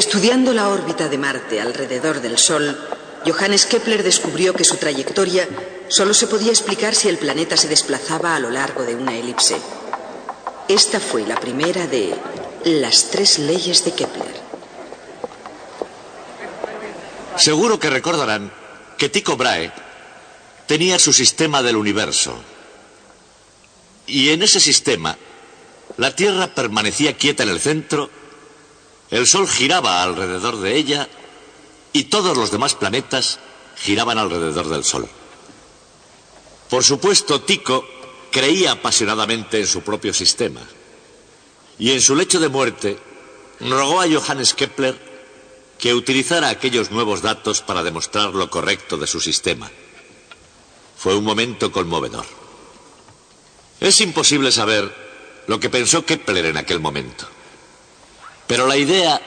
Estudiando la órbita de Marte alrededor del Sol, Johannes Kepler descubrió que su trayectoria solo se podía explicar si el planeta se desplazaba a lo largo de una elipse. Esta fue la primera de las 3 leyes de Kepler. Seguro que recordarán que Tycho Brahe tenía su sistema del universo. Y en ese sistema, la Tierra permanecía quieta en el centro, el Sol giraba alrededor de ella y todos los demás planetas giraban alrededor del Sol. Por supuesto, Tycho creía apasionadamente en su propio sistema y en su lecho de muerte rogó a Johannes Kepler que utilizara aquellos nuevos datos para demostrar lo correcto de su sistema. Fue un momento conmovedor. Es imposible saber lo que pensó Kepler en aquel momento, pero la idea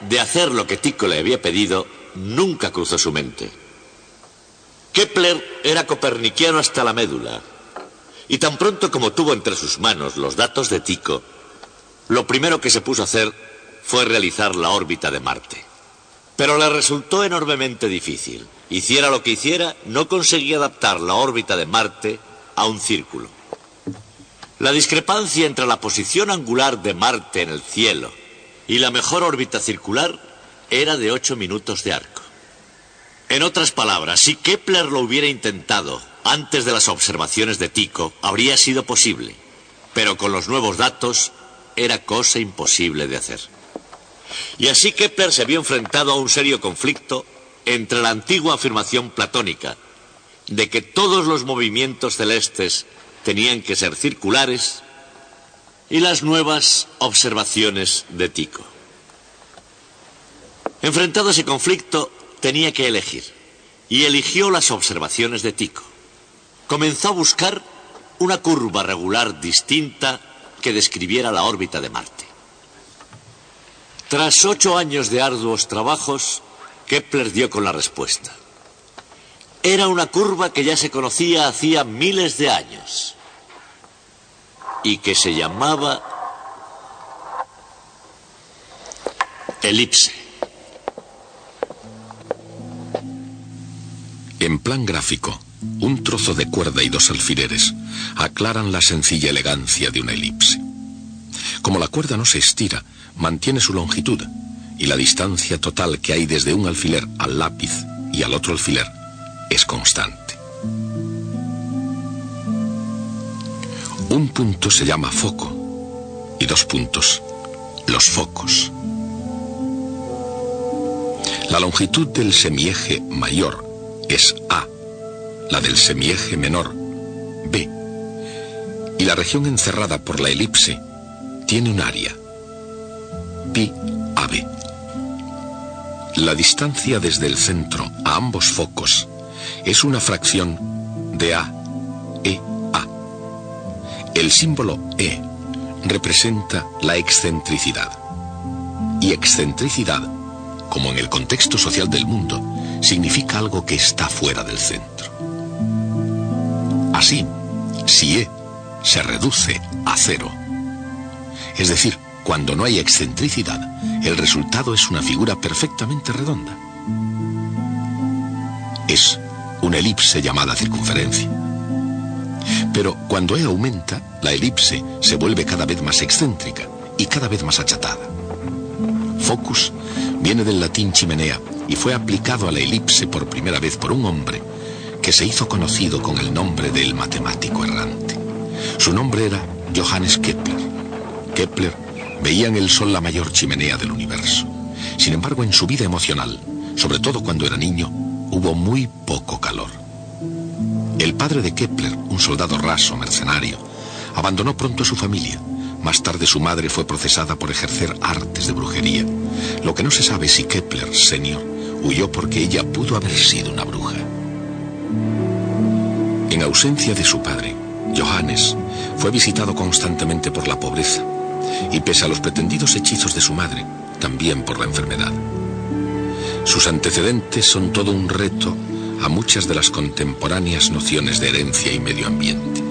de hacer lo que Tycho le había pedido nunca cruzó su mente. Kepler era copernicano hasta la médula, y tan pronto como tuvo entre sus manos los datos de Tycho, lo primero que se puso a hacer fue realizar la órbita de Marte. Pero le resultó enormemente difícil. Hiciera lo que hiciera, no conseguía adaptar la órbita de Marte a un círculo. La discrepancia entre la posición angular de Marte en el cielo y la mejor órbita circular era de 8 minutos de arco. En otras palabras, si Kepler lo hubiera intentado antes de las observaciones de Tycho, habría sido posible, pero con los nuevos datos era cosa imposible de hacer. Y así Kepler se vio enfrentado a un serio conflicto entre la antigua afirmación platónica de que todos los movimientos celestes tenían que ser circulares y las nuevas observaciones de Tycho. Enfrentado a ese conflicto, tenía que elegir, y eligió las observaciones de Tycho. Comenzó a buscar una curva regular distinta que describiera la órbita de Marte. Tras 8 años de arduos trabajos, Kepler dio con la respuesta. Era una curva que ya se conocía hacía miles de años y que se llamaba elipse. En plan gráfico, un trozo de cuerda y 2 alfileres aclaran la sencilla elegancia de una elipse. Como la cuerda no se estira, mantiene su longitud, y la distancia total que hay desde un alfiler al lápiz y al otro alfiler es constante. Un punto se llama foco y 2 puntos, los focos. La longitud del semieje mayor es A, la del semieje menor, B, y la región encerrada por la elipse tiene un área, pi AB. La distancia desde el centro a ambos focos es una fracción de A, E, A. El símbolo E representa la excentricidad, y excentricidad, como en el contexto social del mundo, significa algo que está fuera del centro. Así, si E se reduce a 0, es decir, cuando no hay excentricidad, el resultado es una figura perfectamente redonda. Es una elipse llamada circunferencia. Pero cuando E aumenta, la elipse se vuelve cada vez más excéntrica y cada vez más achatada. Focus viene del latín chimenea y fue aplicado a la elipse por primera vez por un hombre que se hizo conocido con el nombre del matemático errante. Su nombre era Johannes Kepler. Kepler veía en el Sol la mayor chimenea del universo. Sin embargo, en su vida emocional, sobre todo cuando era niño, hubo muy poco calor. El padre de Kepler, un soldado raso, mercenario, abandonó pronto a su familia. Más tarde su madre fue procesada por ejercer artes de brujería. Lo que no se sabe es si Kepler, senior, huyó porque ella pudo haber sido una bruja. En ausencia de su padre, Johannes fue visitado constantemente por la pobreza y pese a los pretendidos hechizos de su madre, también por la enfermedad. Sus antecedentes son todo un reto a muchas de las contemporáneas nociones de herencia y medio ambiente.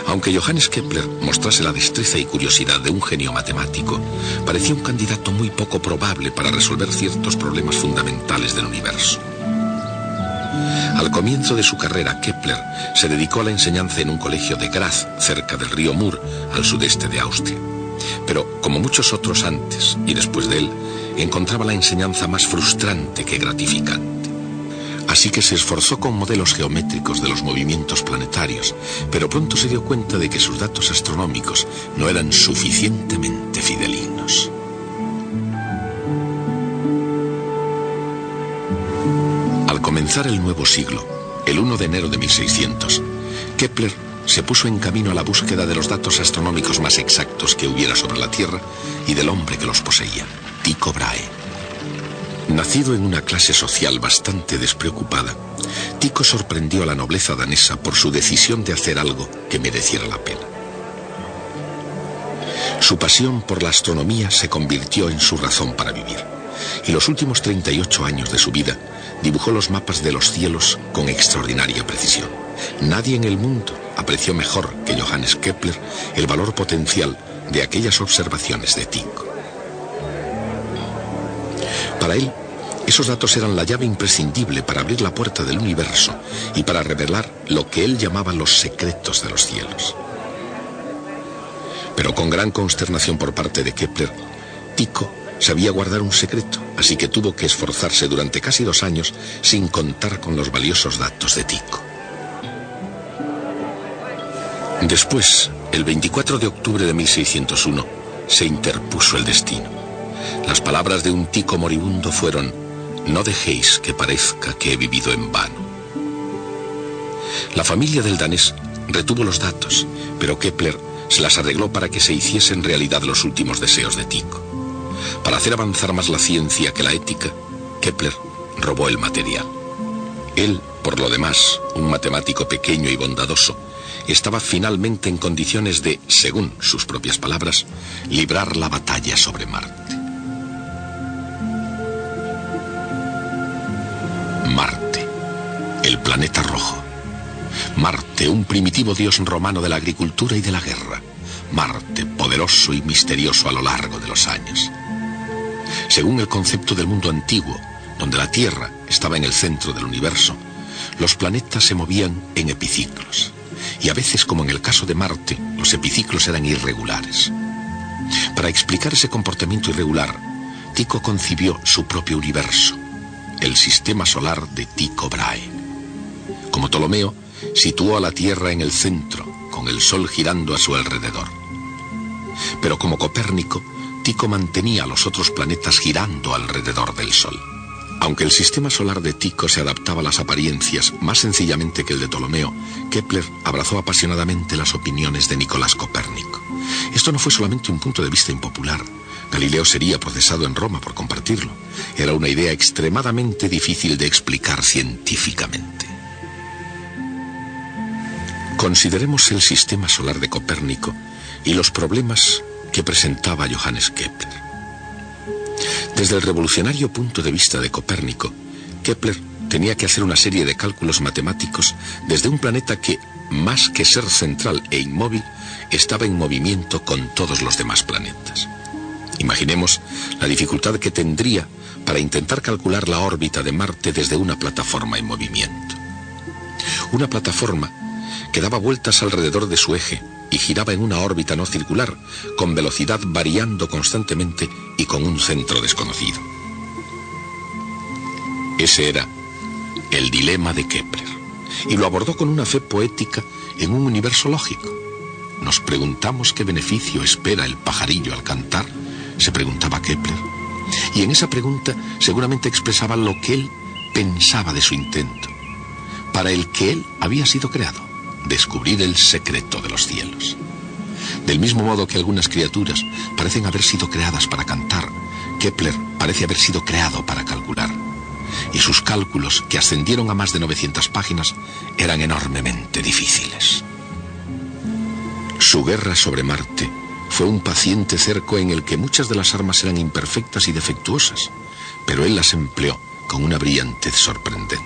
Aunque Johannes Kepler mostrase la destreza y curiosidad de un genio matemático, parecía un candidato muy poco probable para resolver ciertos problemas fundamentales del universo. Al comienzo de su carrera, Kepler se dedicó a la enseñanza en un colegio de Graz, cerca del río Mur, al sudeste de Austria. Pero, como muchos otros antes y después de él, encontraba la enseñanza más frustrante que gratificante. Así que se esforzó con modelos geométricos de los movimientos planetarios, pero pronto se dio cuenta de que sus datos astronómicos no eran suficientemente fidedignos. Al comenzar el nuevo siglo, el 1 de enero de 1600, Kepler se puso en camino a la búsqueda de los datos astronómicos más exactos que hubiera sobre la Tierra y del hombre que los poseía, Tycho Brahe. Nacido en una clase social bastante despreocupada, Tycho sorprendió a la nobleza danesa por su decisión de hacer algo que mereciera la pena. Su pasión por la astronomía se convirtió en su razón para vivir, y los últimos 38 años de su vida dibujó los mapas de los cielos con extraordinaria precisión. Nadie en el mundo apreció mejor que Johannes Kepler el valor potencial de aquellas observaciones de Tycho. Para él, esos datos eran la llave imprescindible para abrir la puerta del universo y para revelar lo que él llamaba los secretos de los cielos. Pero con gran consternación por parte de Kepler, Tycho sabía guardar un secreto, así que tuvo que esforzarse durante casi 2 años sin contar con los valiosos datos de Tycho. Después, el 24 de octubre de 1601, se interpuso el destino. Las palabras de un Tycho moribundo fueron: «No dejéis que parezca que he vivido en vano». La familia del danés retuvo los datos, pero Kepler se las arregló para que se hiciesen realidad los últimos deseos de Tycho. Para hacer avanzar más la ciencia que la ética, Kepler robó el material. Él, por lo demás, un matemático pequeño y bondadoso, estaba finalmente en condiciones de, según sus propias palabras, librar la batalla sobre Marte. Marte, el planeta rojo. Marte, un primitivo dios romano de la agricultura y de la guerra. Marte, poderoso y misterioso a lo largo de los años. Según el concepto del mundo antiguo, donde la Tierra estaba en el centro del universo, los planetas se movían en epiciclos. Y a veces, como en el caso de Marte, los epiciclos eran irregulares. Para explicar ese comportamiento irregular, Tycho concibió su propio universo, el sistema solar de Tycho Brahe. Como Ptolomeo, situó a la Tierra en el centro, con el Sol girando a su alrededor. Pero como Copérnico, Tycho mantenía a los otros planetas girando alrededor del Sol. Aunque el sistema solar de Tycho se adaptaba a las apariencias más sencillamente que el de Ptolomeo, Kepler abrazó apasionadamente las opiniones de Nicolás Copérnico. Esto no fue solamente un punto de vista impopular. Galileo sería procesado en Roma por compartirlo. Era una idea extremadamente difícil de explicar científicamente. Consideremos el sistema solar de Copérnico y los problemas que presentaba Johannes Kepler. Desde el revolucionario punto de vista de Copérnico, Kepler tenía que hacer una serie de cálculos matemáticos desde un planeta que, más que ser central e inmóvil, estaba en movimiento con todos los demás planetas. Imaginemos la dificultad que tendría para intentar calcular la órbita de Marte desde una plataforma en movimiento. Una plataforma que daba vueltas alrededor de su eje y giraba en una órbita no circular, con velocidad variando constantemente y con un centro desconocido. Ese era el dilema de Kepler, y lo abordó con una fe poética en un universo lógico. ¿Nos preguntamos qué beneficio espera el pajarillo al cantar?, se preguntaba Kepler, y en esa pregunta seguramente expresaba lo que él pensaba de su intento, para el que él había sido creado: descubrir el secreto de los cielos. Del mismo modo que algunas criaturas parecen haber sido creadas para cantar, Kepler parece haber sido creado para calcular. Y sus cálculos, que ascendieron a más de 900 páginas, eran enormemente difíciles. Su guerra sobre Marte fue un paciente cerco en el que muchas de las armas eran imperfectas y defectuosas, pero él las empleó con una brillantez sorprendente.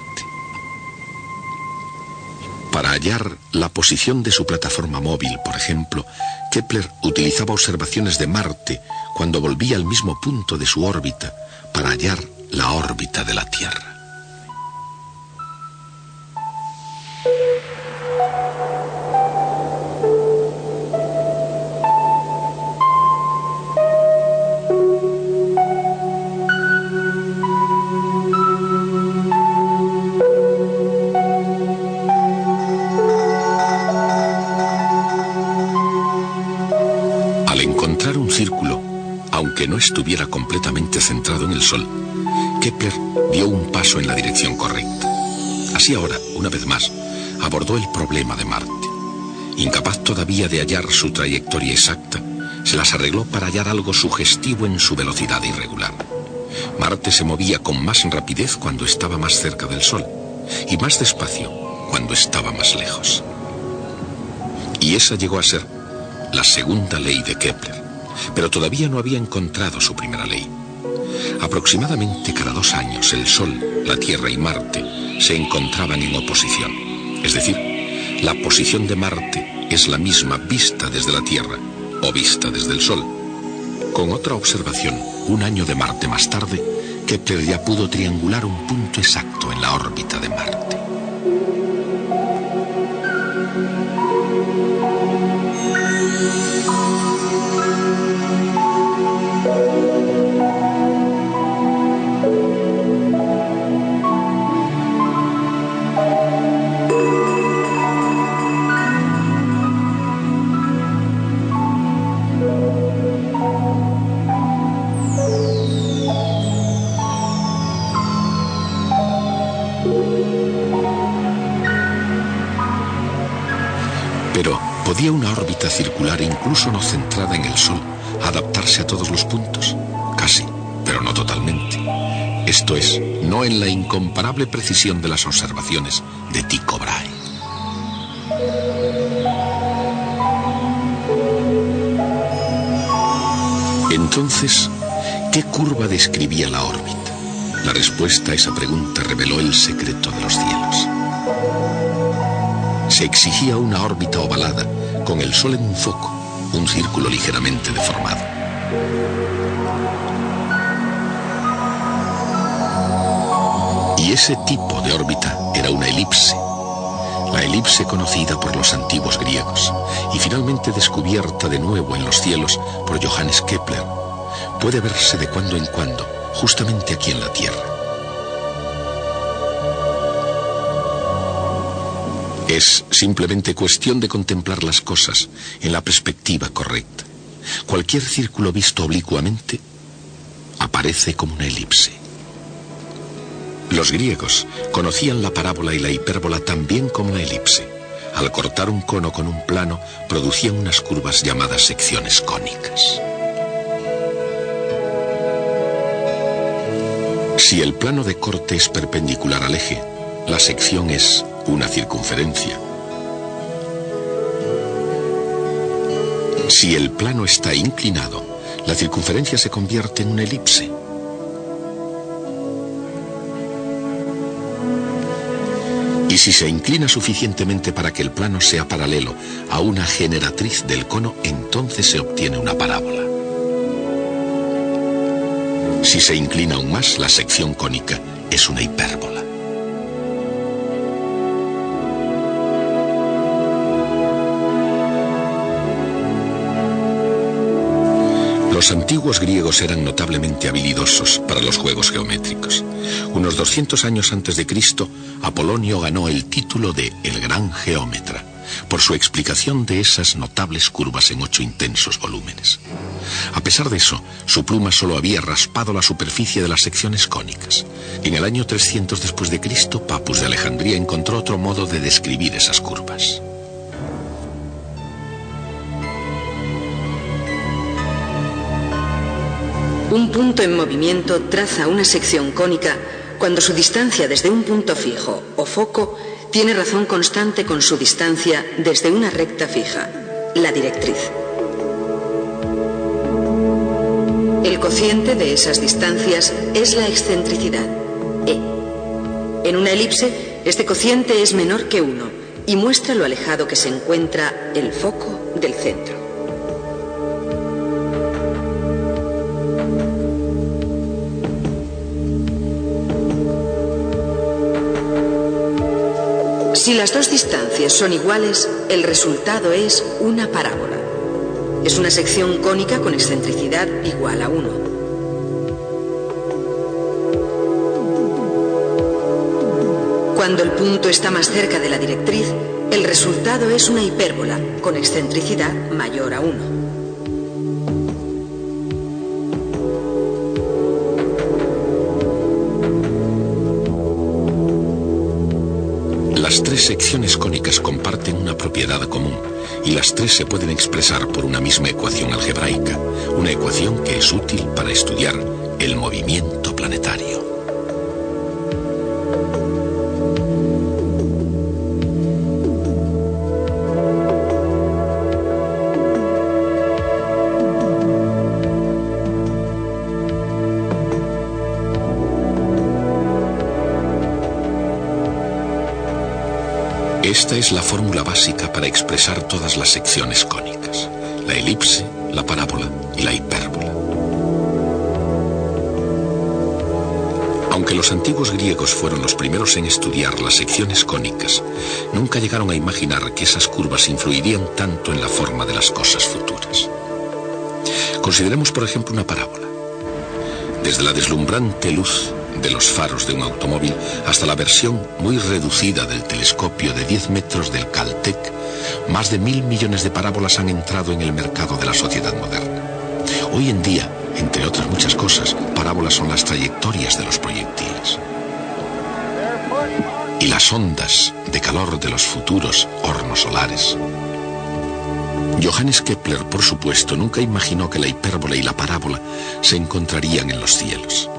Para hallar la posición de su plataforma móvil, por ejemplo, Kepler utilizaba observaciones de Marte cuando volvía al mismo punto de su órbita para hallar la órbita de la Tierra. Aunque no estuviera completamente centrado en el Sol, Kepler dio un paso en la dirección correcta. Así ahora, una vez más, abordó el problema de Marte. Incapaz todavía de hallar su trayectoria exacta, se las arregló para hallar algo sugestivo en su velocidad irregular. Marte se movía con más rapidez cuando estaba más cerca del Sol y más despacio cuando estaba más lejos. Y esa llegó a ser la segunda ley de Kepler. Pero todavía no había encontrado su primera ley. Aproximadamente cada 2 años el Sol, la Tierra y Marte se encontraban en oposición. Es decir, la posición de Marte es la misma vista desde la Tierra o vista desde el Sol. Con otra observación, 1 año de Marte más tarde, Kepler ya pudo triangular un punto exacto en la órbita de Marte. ¿Podía una órbita circular, incluso no centrada en el Sol, adaptarse a todos los puntos? Casi, pero no totalmente. Esto es, no en la incomparable precisión de las observaciones de Tycho Brahe. Entonces, ¿qué curva describía la órbita? La respuesta a esa pregunta reveló el secreto de los cielos. Se exigía una órbita ovalada, con el Sol en un foco, un círculo ligeramente deformado. Y ese tipo de órbita era una elipse, la elipse conocida por los antiguos griegos y finalmente descubierta de nuevo en los cielos por Johannes Kepler. Puede verse de cuando en cuando, justamente aquí en la Tierra. Es simplemente cuestión de contemplar las cosas en la perspectiva correcta. Cualquier círculo visto oblicuamente aparece como una elipse. Los griegos conocían la parábola y la hipérbola tan bien como la elipse. Al cortar un cono con un plano, producían unas curvas llamadas secciones cónicas. Si el plano de corte es perpendicular al eje, la sección es una circunferencia. Si el plano está inclinado, la circunferencia se convierte en una elipse. Y si se inclina suficientemente para que el plano sea paralelo a una generatriz del cono, entonces se obtiene una parábola. Si se inclina aún más, la sección cónica es una hipérbola. Los antiguos griegos eran notablemente habilidosos para los juegos geométricos. Unos 200 años antes de Cristo, Apolonio ganó el título de el Gran Geómetra por su explicación de esas notables curvas en 8 intensos volúmenes. A pesar de eso, su pluma solo había raspado la superficie de las secciones cónicas. En el año 300 después de Cristo, Papus de Alejandría encontró otro modo de describir esas curvas. Un punto en movimiento traza una sección cónica cuando su distancia desde un punto fijo o foco tiene razón constante con su distancia desde una recta fija, la directriz. El cociente de esas distancias es la excentricidad, E. En una elipse, este cociente es menor que 1 y muestra lo alejado que se encuentra el foco del centro. Si las dos distancias son iguales, el resultado es una parábola. Es una sección cónica con excentricidad igual a 1. Cuando el punto está más cerca de la directriz, el resultado es una hipérbola con excentricidad mayor a 1. Las tres secciones cónicas comparten una propiedad común y las tres se pueden expresar por una misma ecuación algebraica, una ecuación que es útil para estudiar el movimiento planetario. Esta es la fórmula básica para expresar todas las secciones cónicas: la elipse, la parábola y la hipérbola. Aunque los antiguos griegos fueron los primeros en estudiar las secciones cónicas, nunca llegaron a imaginar que esas curvas influirían tanto en la forma de las cosas futuras. Consideremos, por ejemplo, una parábola. Desde la deslumbrante luz de los faros de un automóvil hasta la versión muy reducida del telescopio de 10 metros del Caltech, más de 1000 millones de parábolas han entrado en el mercado de la sociedad moderna. Hoy en día, entre otras muchas cosas, parábolas son las trayectorias de los proyectiles y las ondas de calor de los futuros hornos solares. Johannes Kepler, por supuesto, nunca imaginó que la hipérbola y la parábola se encontrarían en los cielos.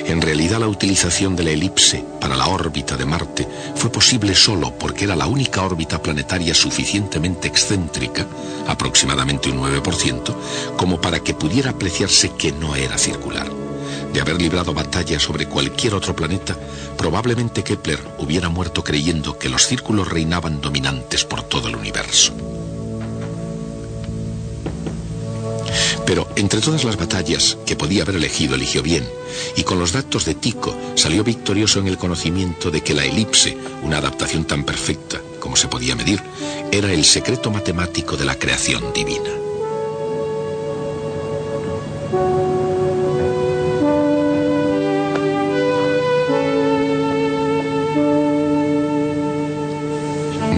En realidad, la utilización de la elipse para la órbita de Marte fue posible solo porque era la única órbita planetaria suficientemente excéntrica, aproximadamente un 9%, como para que pudiera apreciarse que no era circular. De haber librado batalla sobre cualquier otro planeta, probablemente Kepler hubiera muerto creyendo que los círculos reinaban dominantes por todo el universo. Pero entre todas las batallas que podía haber elegido, eligió bien, y con los datos de Tycho salió victorioso en el conocimiento de que la elipse, una adaptación tan perfecta como se podía medir, era el secreto matemático de la creación divina.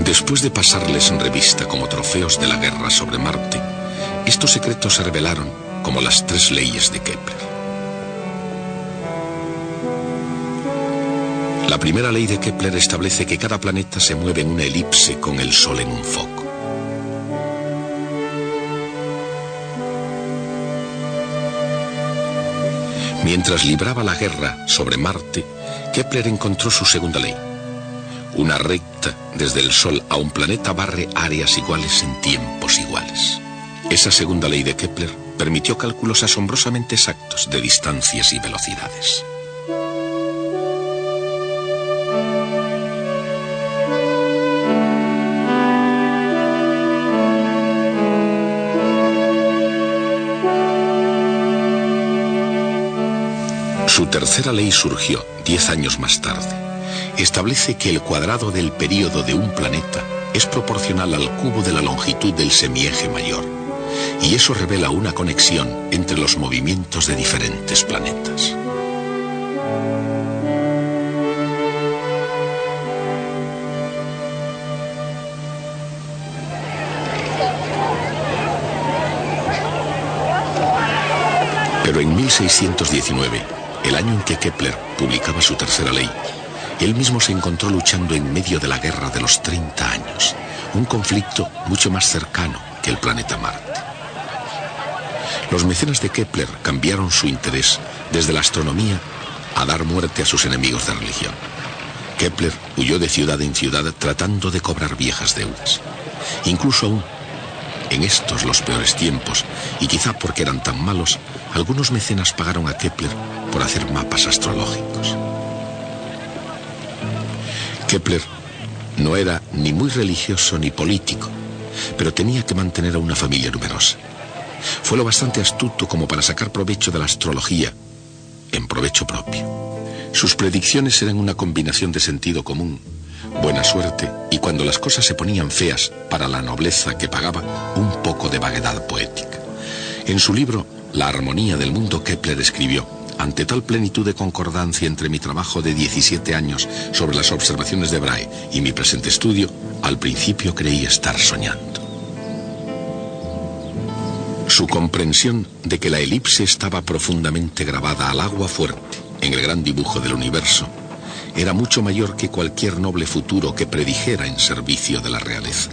Después de pasarles en revista como trofeos de la guerra sobre Marte, estos secretos se revelaron como las tres leyes de Kepler. La primera ley de Kepler establece que cada planeta se mueve en una elipse con el Sol en un foco. Mientras libraba la guerra sobre Marte, Kepler encontró su segunda ley. Una recta desde el Sol a un planeta barre áreas iguales en tiempos iguales. Esa segunda ley de Kepler permitió cálculos asombrosamente exactos de distancias y velocidades. Su tercera ley surgió 10 años más tarde. Establece que el cuadrado del período de un planeta es proporcional al cubo de la longitud del semieje mayor. Y eso revela una conexión entre los movimientos de diferentes planetas. Pero en 1619, el año en que Kepler publicaba su tercera ley, él mismo se encontró luchando en medio de la guerra de los 30 años, un conflicto mucho más cercano que el planeta Marte. Los mecenas de Kepler cambiaron su interés desde la astronomía a dar muerte a sus enemigos de religión. Kepler huyó de ciudad en ciudad tratando de cobrar viejas deudas. Incluso aún en estos los peores tiempos, y quizá porque eran tan malos, algunos mecenas pagaron a Kepler por hacer mapas astrológicos. Kepler No era ni muy religioso ni político, pero tenía que mantener a una familia numerosa. Fue lo bastante astuto como para sacar provecho de la astrología en provecho propio. Sus predicciones eran una combinación de sentido común, buena suerte y, cuando las cosas se ponían feas para la nobleza que pagaba, un poco de vaguedad poética. En su libro La armonía del mundo, Kepler escribió: ante tal plenitud de concordancia entre mi trabajo de 17 años sobre las observaciones de Brahe y mi presente estudio, al principio creí estar soñando. Su comprensión de que la elipse estaba profundamente grabada al agua fuerte en el gran dibujo del universo era mucho mayor que cualquier noble futuro que predijera en servicio de la realeza.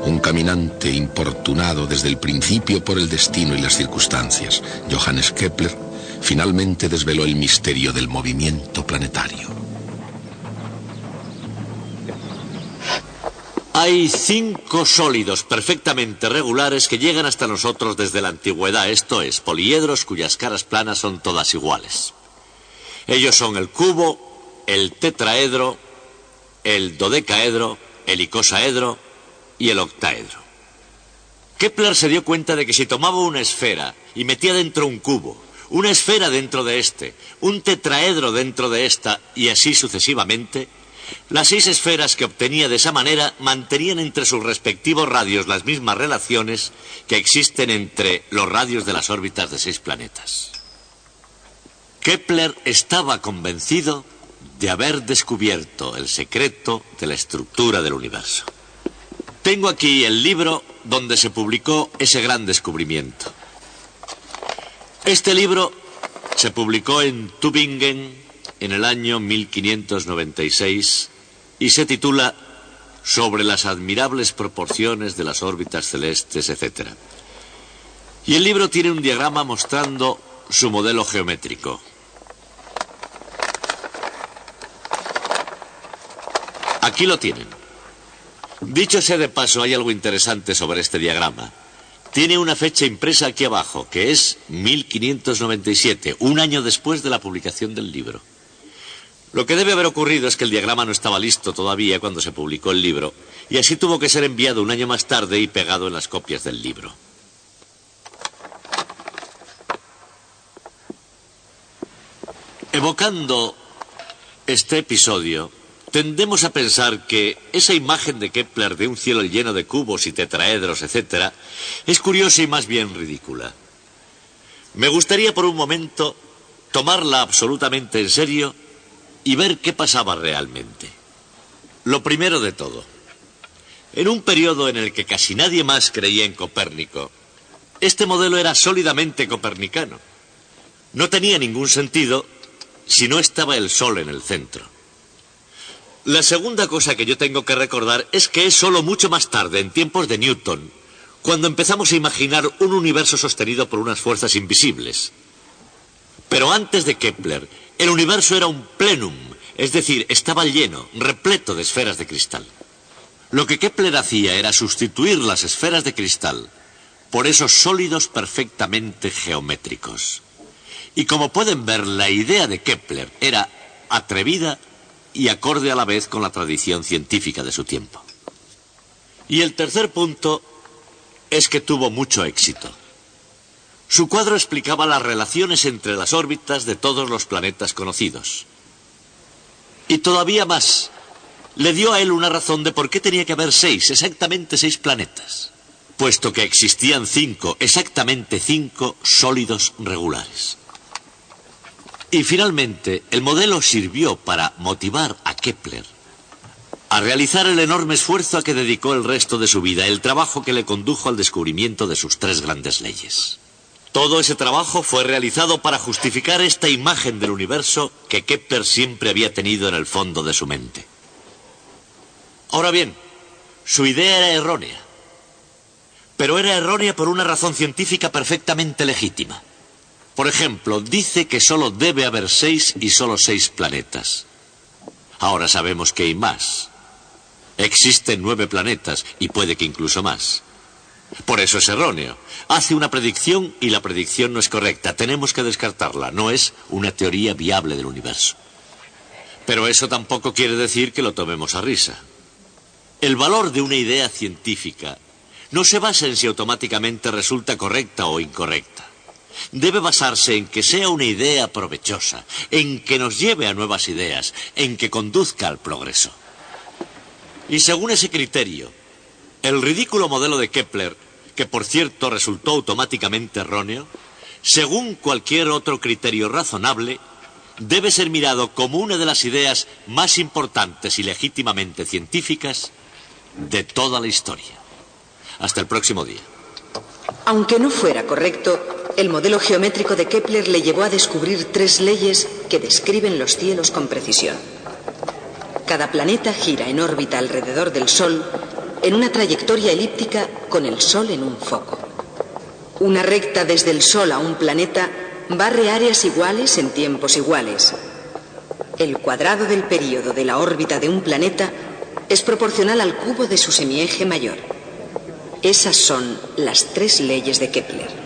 Un caminante importunado desde el principio por el destino y las circunstancias, Johannes Kepler, finalmente desveló el misterio del movimiento planetario. Hay 5 sólidos perfectamente regulares que llegan hasta nosotros desde la antigüedad, esto es, poliedros cuyas caras planas son todas iguales. Ellos son el cubo, el tetraedro, el dodecaedro, el icosaedro y el octaedro. Kepler se dio cuenta de que si tomaba una esfera y metía dentro un cubo, una esfera dentro de este, un tetraedro dentro de esta y así sucesivamente, las 6 esferas que obtenía de esa manera mantenían entre sus respectivos radios las mismas relaciones que existen entre los radios de las órbitas de 6 planetas. Kepler estaba convencido de haber descubierto el secreto de la estructura del universo. Tengo aquí el libro donde se publicó ese gran descubrimiento. Este libro se publicó en Tübingen en el año 1596 y se titula Sobre las admirables proporciones de las órbitas celestes, etc. Y el libro tiene un diagrama mostrando su modelo geométrico. Aquí lo tienen. Dicho sea de paso, hay algo interesante sobre este diagrama. Tiene una fecha impresa aquí abajo, que es 1597, un año después de la publicación del libro. Lo que debe haber ocurrido es que el diagrama no estaba listo todavía cuando se publicó el libro, y así tuvo que ser enviado un año más tarde y pegado en las copias del libro. Evocando este episodio, tendemos a pensar que esa imagen de Kepler de un cielo lleno de cubos y tetraedros, etc., es curiosa y más bien ridícula. Me gustaría por un momento tomarla absolutamente en serio y ver qué pasaba realmente. Lo primero de todo, en un periodo en el que casi nadie más creía en Copérnico, este modelo era sólidamente copernicano. No tenía ningún sentido si no estaba el Sol en el centro. La segunda cosa que yo tengo que recordar es que es solo mucho más tarde, en tiempos de Newton, cuando empezamos a imaginar un universo sostenido por unas fuerzas invisibles. Pero antes de Kepler, el universo era un plenum, es decir, estaba lleno, repleto de esferas de cristal. Lo que Kepler hacía era sustituir las esferas de cristal por esos sólidos perfectamente geométricos. Y como pueden ver, la idea de Kepler era atrevida y acorde a la vez con la tradición científica de su tiempo. Y el tercer punto es que tuvo mucho éxito. Su cuadro explicaba las relaciones entre las órbitas de todos los planetas conocidos. Y todavía más, le dio a él una razón de por qué tenía que haber 6, exactamente 6 planetas, puesto que existían 5, exactamente 5 sólidos regulares. Y finalmente, el modelo sirvió para motivar a Kepler a realizar el enorme esfuerzo a que dedicó el resto de su vida, el trabajo que le condujo al descubrimiento de sus 3 grandes leyes. Todo ese trabajo fue realizado para justificar esta imagen del universo que Kepler siempre había tenido en el fondo de su mente. Ahora bien, su idea era errónea, pero era errónea por una razón científica perfectamente legítima. Por ejemplo, dice que solo debe haber 6 y solo 6 planetas. Ahora sabemos que hay más. Existen 9 planetas y puede que incluso más. Por eso es erróneo. Hace una predicción y la predicción no es correcta. Tenemos que descartarla. No es una teoría viable del universo. Pero eso tampoco quiere decir que lo tomemos a risa. El valor de una idea científica no se basa en si automáticamente resulta correcta o incorrecta. Debe basarse en que sea una idea provechosa, en que nos lleve a nuevas ideas, en que conduzca al progreso. Y según ese criterio, el ridículo modelo de Kepler, que por cierto resultó automáticamente erróneo, según cualquier otro criterio razonable, debe ser mirado como una de las ideas más importantes y legítimamente científicas de toda la historia. Hasta el próximo día. Aunque no fuera correcto, el modelo geométrico de Kepler le llevó a descubrir 3 leyes que describen los cielos con precisión. Cada planeta gira en órbita alrededor del Sol en una trayectoria elíptica con el Sol en un foco. Una recta desde el Sol a un planeta barre áreas iguales en tiempos iguales. El cuadrado del período de la órbita de un planeta es proporcional al cubo de su semieje mayor. Esas son las 3 leyes de Kepler.